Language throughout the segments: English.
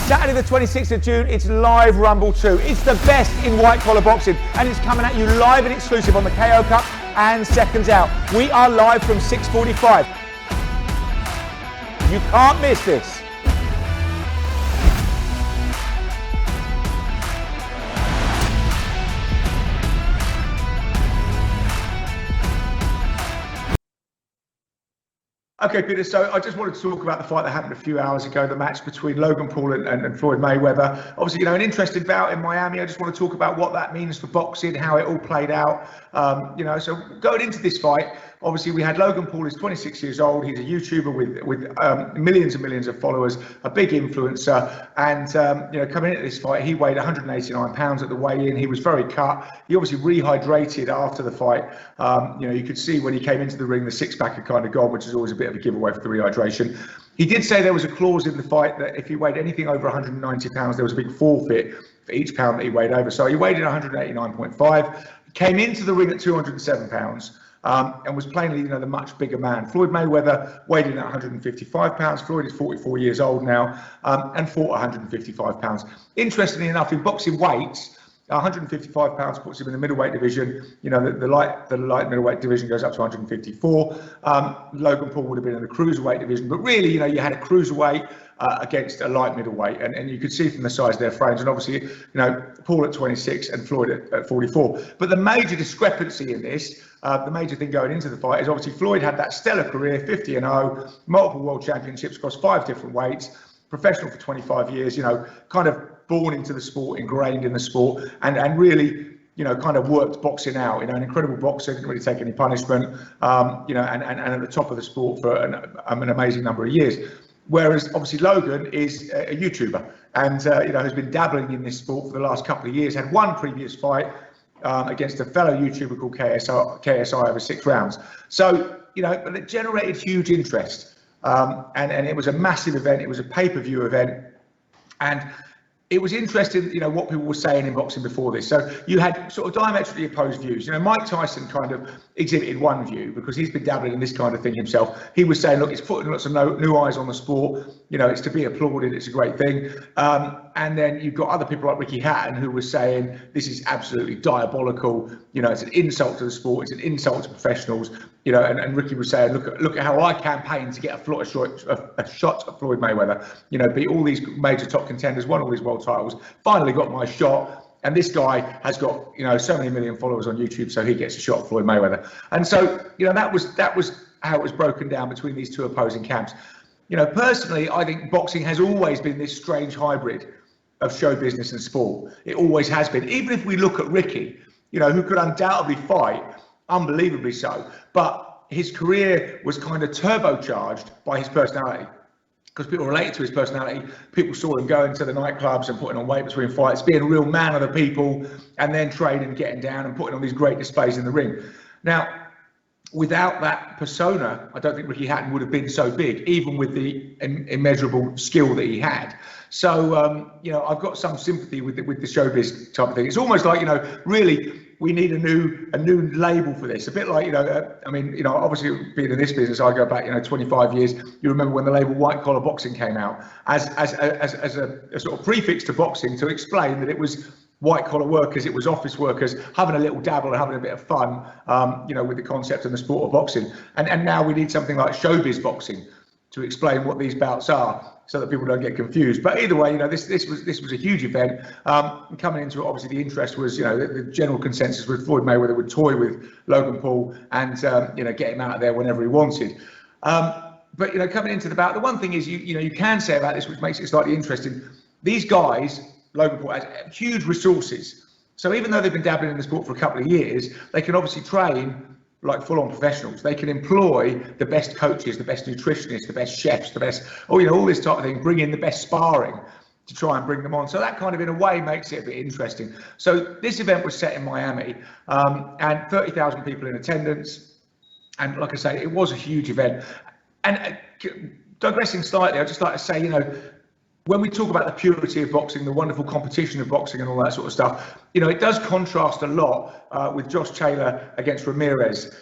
Saturday the 26th of June, it's live Rumble 2. It's the best in white collar boxing, and it's coming at you live and exclusive on the KO Cup and Seconds Out. We are live from 6:45. You can't miss this. Okay, Peter, so I just wanted to talk about the fight that happened a few hours ago, the match between Logan Paul and Floyd Mayweather. Obviously, you know, an interesting bout in Miami. I just want to talk about what that means for boxing, how it all played out. So going into this fight, obviously we had Logan Paul, he's 26 years old. He's a YouTuber with millions and millions of followers, a big influencer. And, coming into this fight, he weighed 189 pounds at the weigh-in. He was very cut. He obviously rehydrated after the fight. You could see when he came into the ring, the six-pack had kind of gone, which is always a bit of a giveaway for the rehydration. He did say there was a clause in the fight that if he weighed anything over 190 pounds, there was a big forfeit for each pound that he weighed over. So he weighed in 189.5, came into the ring at 207 pounds. And was plainly, the much bigger man. Floyd Mayweather weighed in at 155 pounds. Floyd is 44 years old now and fought 155 pounds. Interestingly enough, in boxing weights, 155 pounds puts him in the middleweight division. The light middleweight division goes up to 154. Logan Paul would have been in the cruiserweight division, but really, you had a cruiserweight against a light middleweight, and you could see from the size of their frames. And obviously, Paul at 26 and Floyd at 44. But the major discrepancy in this, the major thing going into the fight, is obviously Floyd had that stellar career, 50-0, multiple world championships across 5 different weights, professional for 25 years. Kind of born into the sport, ingrained in the sport, and really, kind of worked boxing out. An incredible boxer, didn't really take any punishment. And at the top of the sport for an amazing number of years. Whereas obviously Logan is a YouTuber and has been dabbling in this sport for the last couple of years. Had one previous fight against a fellow YouTuber called KSI over 6 rounds. So but it generated huge interest, and it was a massive event. It was a pay-per-view event, and it was interesting, what people were saying in boxing before this. So you had sort of diametrically opposed views. Mike Tyson kind of exhibited one view because he's been dabbling in this kind of thing himself. He was saying, look, it's putting lots of new eyes on the sport. It's to be applauded. It's a great thing. And then you've got other people like Ricky Hatton who was saying this is absolutely diabolical. It's an insult to the sport. It's an insult to professionals. And Ricky was saying, look at how I campaigned to get a shot at Floyd Mayweather. Beat all these major top contenders, won all these world titles, finally got my shot. And this guy has got, so many million followers on YouTube, so he gets a shot at Floyd Mayweather. And so, that was how it was broken down between these two opposing camps. Personally, I think boxing has always been this strange hybrid of show business and sport. It always has been. Even if we look at Ricky, who could undoubtedly fight, unbelievably so, but his career was kind of turbocharged by his personality. Because people related to his personality, people saw him going to the nightclubs and putting on weight between fights, being a real man of the people, and then training, getting down and putting on these great displays in the ring. Now, without that persona, I don't think Ricky Hatton would have been so big, even with the immeasurable skill that he had. So, I've got some sympathy with the showbiz type of thing. It's almost like, really, we need a new label for this. A bit like, obviously being in this business, I go back, 25 years. You remember when the label white collar boxing came out as a sort of prefix to boxing to explain that it was white collar workers, it was office workers having a little dabble and having a bit of fun, with the concept and the sport of boxing. And now we need something like Showbiz Boxing to explain what these bouts are, so that people don't get confused. But either way, this was a huge event. Coming into it, obviously the interest was, the general consensus with Floyd Mayweather would toy with Logan Paul and get him out of there whenever he wanted. But coming into the bout, the one thing is you can say about this, which makes it slightly interesting. These guys, Logan Paul, has huge resources. So even though they've been dabbling in the sport for a couple of years, they can obviously train like full-on professionals. They can employ the best coaches, the best nutritionists, the best chefs, the best, all this type of thing, bring in the best sparring to try and bring them on. So that kind of, in a way, makes it a bit interesting. So this event was set in Miami, and 30,000 people in attendance. And like I say, it was a huge event. And digressing slightly, I'd just like to say, when we talk about the purity of boxing, the wonderful competition of boxing and all that sort of stuff, it does contrast a lot with Josh Taylor against Ramirez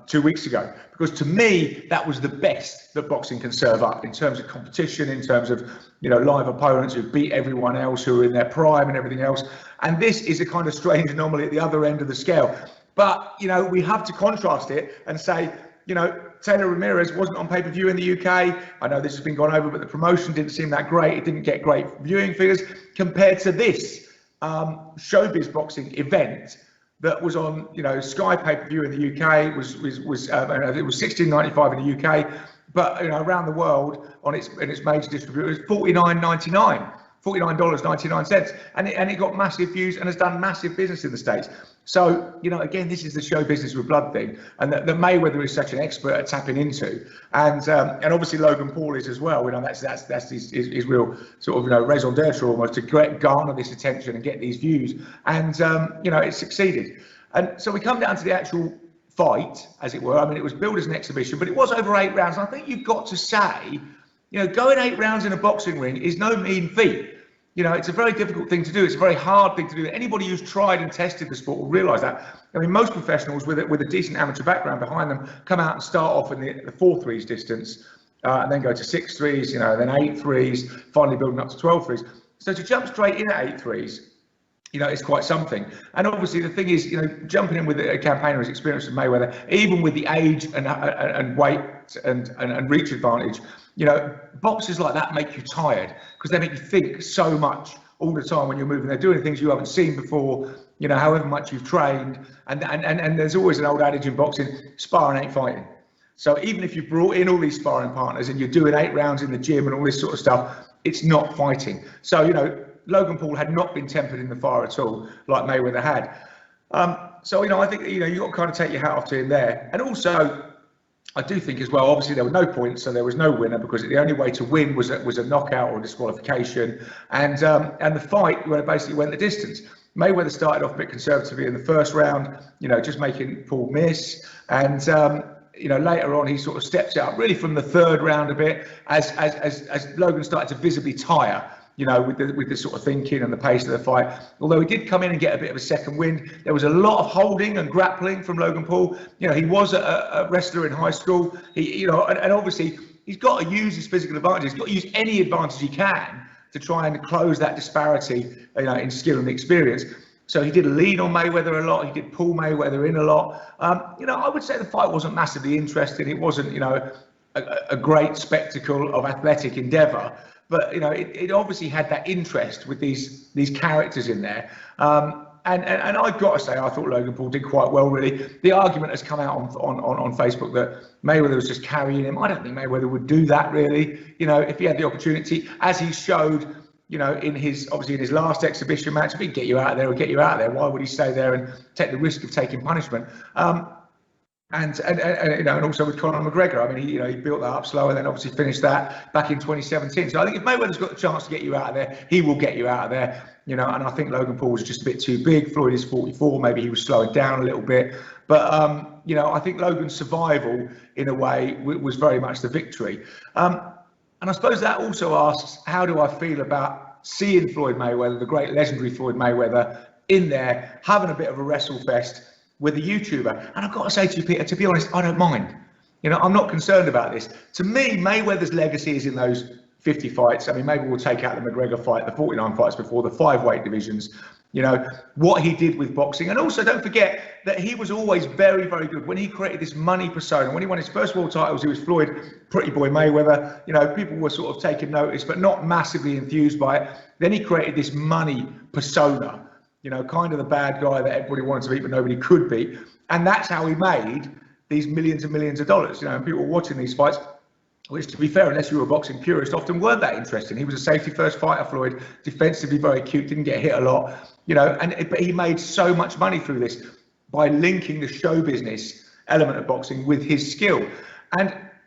2 weeks ago. Because to me, that was the best that boxing can serve up in terms of competition, in terms of, live opponents who beat everyone else, who are in their prime and everything else. And this is a kind of strange anomaly at the other end of the scale. But, we have to contrast it and say, Taylor Ramirez wasn't on pay-per-view in the UK. I know this has been gone over, but the promotion didn't seem that great. It didn't get great viewing figures compared to this Showbiz Boxing event that was on, Sky pay-per-view in the UK. It was $16.95 in the UK, but around the world on its major distributor, it was $49.99, and it got massive views and has done massive business in the States. So, again, this is the show business with blood thing, and that Mayweather is such an expert at tapping into, and obviously Logan Paul is as well. That's his real sort of raison d'etre almost, to garner this attention and get these views, and it succeeded. And so we come down to the actual fight, as it were. I mean, it was billed as an exhibition, but it was over 8 rounds. And I think you've got to say, going 8 rounds in a boxing ring is no mean feat. It's a very difficult thing to do. It's a very hard thing to do. Anybody who's tried and tested the sport will realise that. I mean, most professionals with a decent amateur background behind them come out and start off in the 4-3s distance, and then go to 6-3s, then 8-3s, finally building up to 12-3s. So to jump straight in at 8-3s, it's quite something. And obviously the thing is, jumping in with a campaigner as experienced as Mayweather, even with the age and weight and reach advantage, boxers like that make you tired because they make you think so much all the time when you're moving. They're doing things you haven't seen before, however much you've trained. And there's always an old adage in boxing, sparring ain't fighting. So even if you brought in all these sparring partners and you're doing 8 rounds in the gym and all this sort of stuff, it's not fighting. So, Logan Paul had not been tempered in the fire at all, like Mayweather had. So, I think, you've got to kind of take your hat off to him there. And also, I do think as well, obviously there were no points, so there was no winner, because the only way to win was a knockout or a disqualification. And the fight basically went the distance. Mayweather started off a bit conservatively in the first round, just making Paul miss. And, later on, he sort of stepped it up really from the 3rd round a bit as Logan started to visibly tire. With the sort of thinking and the pace of the fight. Although he did come in and get a bit of a second wind, there was a lot of holding and grappling from Logan Paul. He was a wrestler in high school. And obviously he's got to use his physical advantage. He's got to use any advantage he can to try and close that disparity, in skill and experience. So he did lean on Mayweather a lot. He did pull Mayweather in a lot. I would say the fight wasn't massively interesting. It wasn't, a great spectacle of athletic endeavour. But it obviously had that interest with these characters in there, and I've got to say I thought Logan Paul did quite well. Really, the argument has come out on Facebook that Mayweather was just carrying him. I don't think Mayweather would do that really. If he had the opportunity, as he showed, in his last exhibition match, if he'd get you out of there, or get you out of there, why would he stay there and take the risk of taking punishment? And also with Conor McGregor, I mean, he built that up slow and then obviously finished that back in 2017. So I think if Mayweather's got the chance to get you out of there, he will get you out of there. And I think Logan Paul was just a bit too big. Floyd is 44, maybe he was slowing down a little bit. But I think Logan's survival, in a way, was very much the victory. And I suppose that also asks, how do I feel about seeing Floyd Mayweather, the great legendary Floyd Mayweather, in there having a bit of a wrestle fest with a YouTuber? And I've got to say to you, Peter, to be honest, I don't mind. I'm not concerned about this. To me, Mayweather's legacy is in those 50 fights. I mean, maybe we'll take out the McGregor fight, the 49 fights before, the 5 weight divisions, what he did with boxing. And also don't forget that he was always very, very good. When he created this money persona, when he won his first world titles, he was Floyd Pretty Boy Mayweather. People were sort of taking notice, but not massively enthused by it. Then he created this money persona, kind of the bad guy that everybody wanted to beat, but nobody could beat. And that's how he made these millions and millions of dollars, and people were watching these fights, which, to be fair, unless you were a boxing purist, often weren't that interesting. He was a safety first fighter, Floyd, defensively very cute, didn't get hit a lot, but he made so much money through this by linking the show business element of boxing with his skill.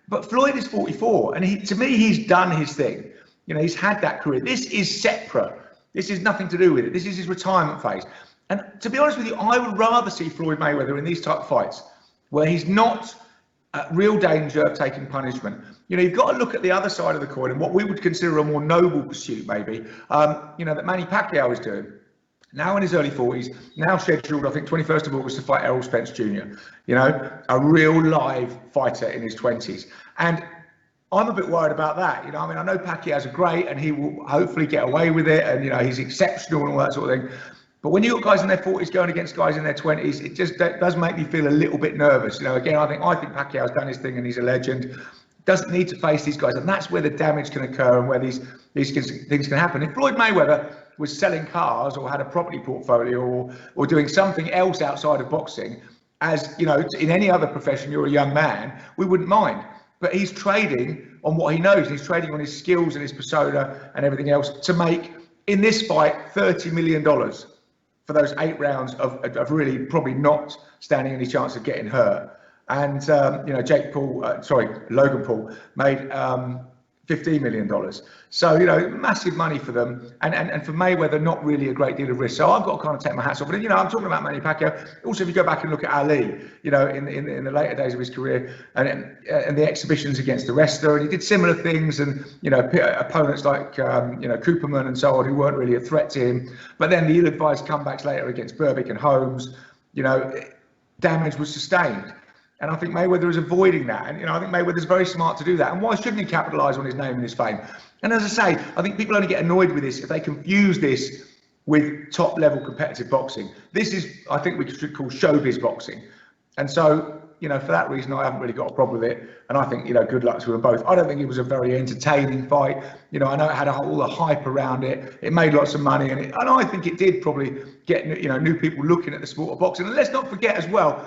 But Floyd is 44, and to me, he's done his thing. He's had that career. This is separate. This is nothing to do with it. This is his retirement phase. And to be honest with you, I would rather see Floyd Mayweather in these type of fights where he's not real danger of taking punishment. You know, you've got to look at the other side of the coin and what we would consider a more noble pursuit, maybe, you know, that Manny Pacquiao is doing. Now in his early 40s, now scheduled, I think, 21st of August to fight Errol Spence Jr., you know, a real live fighter in his 20s. And I'm a bit worried about that. You know, I mean, I know Pacquiao's great and he will hopefully get away with it and, you know, he's exceptional and all that sort of thing. But when you've got guys in their 40s going against guys in their 20s, it just does make me feel a little bit nervous. You know, again, I think Pacquiao's done his thing and he's a legend. Doesn't need to face these guys, and that's where the damage can occur and where these things can happen. If Floyd Mayweather was selling cars or had a property portfolio or doing something else outside of boxing, as you know, in any other profession, you're a young man, we wouldn't mind. But he's trading on what he knows. He's trading on his skills and his persona and everything else to make, in this fight, $30 million for those 8 rounds of really probably not standing any chance of getting hurt. And you know, Logan Paul made $15 million. So, you know, massive money for them. And for Mayweather, not really a great deal of risk. So I've got to kind of take my hats off. But, you know, I'm talking about Manny Pacquiao. Also, if you go back and look at Ali, you know, in the later days of his career and the exhibitions against the wrestler, and he did similar things. And, you know, opponents like, you know, Cooperman and so on, who weren't really a threat to him. But then the ill-advised comebacks later against Berbick and Holmes, you know, damage was sustained. And I think Mayweather is avoiding that. And, you know, I think Mayweather's very smart to do that. And why shouldn't he capitalise on his name and his fame? And as I say, I think people only get annoyed with this if they confuse this with top-level competitive boxing. This is, I think we should call showbiz boxing. And so, you know, for that reason, I haven't really got a problem with it. And I think, you know, good luck to them both. I don't think it was a very entertaining fight. You know, I know it had all the hype around it. It made lots of money. And I think it did probably get, you know, new people looking at the sport of boxing. And let's not forget as well,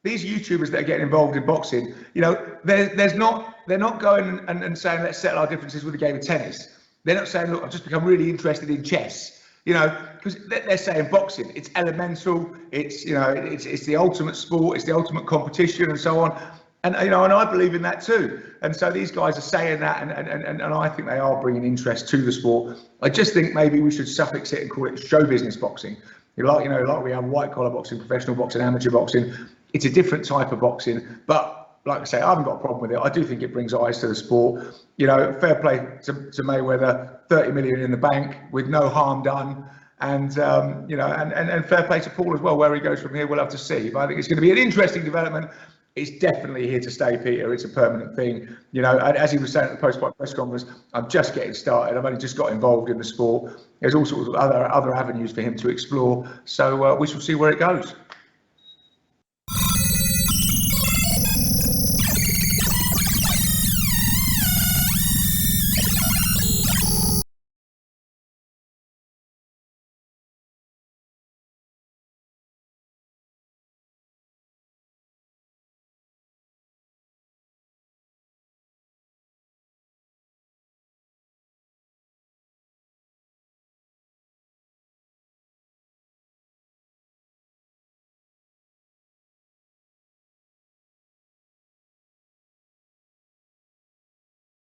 these YouTubers that are getting involved in boxing, you know, they're not going and saying, let's settle our differences with a game of tennis. They're not saying, look, I've just become really interested in chess, you know, because they're saying boxing, it's elemental, it's, you know, it's the ultimate sport, it's the ultimate competition and so on. And, you know, and I believe in that too. And so these guys are saying that, and I think they are bringing interest to the sport. I just think maybe we should suffix it and call it show business boxing. Like we have white collar boxing, professional boxing, amateur boxing. It's a different type of boxing, but like I say, I haven't got a problem with it. I do think it brings eyes to the sport. You know, fair play to Mayweather, 30 million in the bank with no harm done. And, you know, and fair play to Paul as well. Where he goes from here, we'll have to see. But I think it's going to be an interesting development. It's definitely here to stay, Peter. It's a permanent thing. You know, as he was saying at the post-fight press conference, I'm just getting started. I've only just got involved in the sport. There's all sorts of other avenues for him to explore. So we shall see where it goes.